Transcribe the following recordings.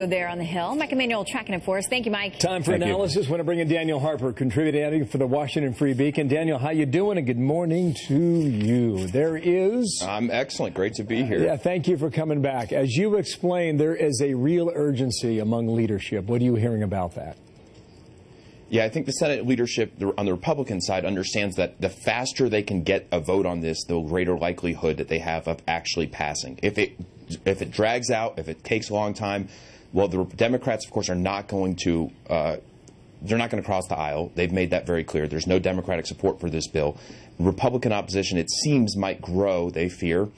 There on the Hill. Mike Emanuel tracking it for us. Thank you, Mike. Time for analysis. Want to bring in Daniel Harper, contributing for the Washington Free Beacon. Daniel, how you doing? And good morning to you. There is... I'm excellent. Great to be here. Yeah, thank you for coming back. As you explained, there is a real urgency among leadership. What are you hearing about that? Yeah, I think the Senate leadership on the Republican side understands that the faster they can get a vote on this, the greater likelihood that they have of actually passing. If it drags out, if it takes a long time, well, the Democrats, of course, are not going to they're not going to cross the aisle. They've made that very clear. There's no Democratic support for this bill. Republican opposition, it seems, might grow, they fear.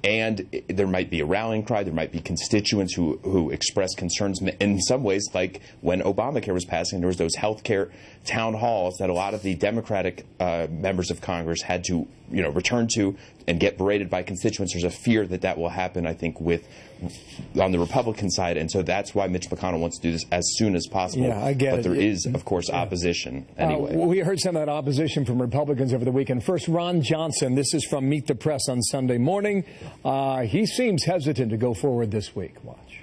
And there might be a rallying cry. There might be constituents who express concerns in some ways, like when Obamacare was passing, there was those health care town halls that a lot of the Democratic members of Congress had to, return to and get berated by constituents. There's a fear that that will happen, I think, on the Republican side. And so that's why Mitch McConnell wants to do this as soon as possible. Yeah, I get it. But there is, of course, opposition anyway. We heard some of that opposition from Republicans over the weekend. First, Ron Johnson. This is from Meet the Press on Sunday morning. He seems hesitant to go forward this week. Watch.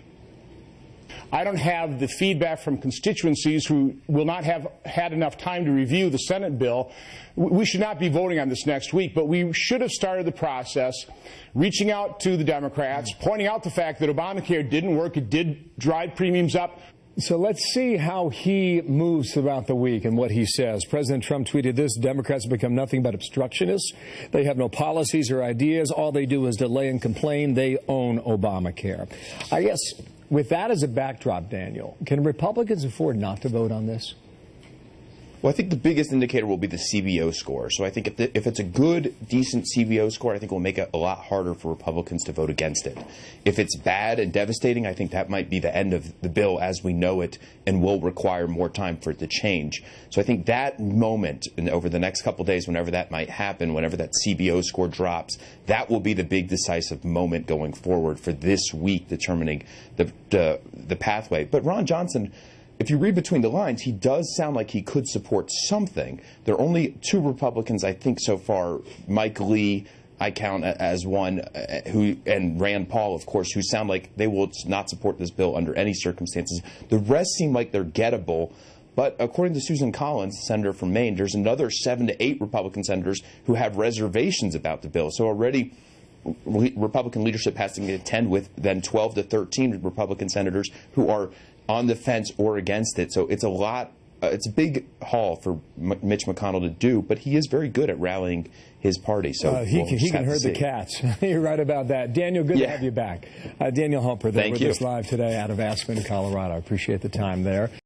I don't have the feedback from constituencies who will not have had enough time to review the Senate bill. We should not be voting on this next week, but we should have started the process reaching out to the Democrats, pointing out the fact that Obamacare didn't work. It did drive premiums up. So let's see how he moves throughout the week and what he says. President Trump tweeted this: Democrats have become nothing but obstructionists. They have no policies or ideas. All they do is delay and complain. They own Obamacare. I guess with that as a backdrop, Daniel, can Republicans afford not to vote on this? Well, I think the biggest indicator will be the CBO score. So I think if it's a good, decent CBO score, I think it will make it a lot harder for Republicans to vote against it. If it's bad and devastating, I think that might be the end of the bill as we know it and will require more time for it to change. So I think that moment, and over the next couple of days, whenever that might happen, whenever that CBO score drops, that will be the big decisive moment going forward for this week determining the pathway. But Ron Johnson, if you read between the lines, he does sound like he could support something. There are only two Republicans, I think, so far. Mike Lee, I count as one, and Rand Paul, of course, who sound like they will not support this bill under any circumstances. The rest seem like they're gettable. But according to Susan Collins, senator from Maine, there's another 7 to 8 Republican senators who have reservations about the bill. So already Republican leadership has to contend with then 12 to 13 Republican senators who are on the fence or against it. So it's a lot. It's a big haul for Mitch McConnell to do, but he is very good at rallying his party. So he can herd the cats. You're right about that. Daniel, good to have you back. Daniel Halper there with us live today out of Aspen, Colorado. I appreciate the time there.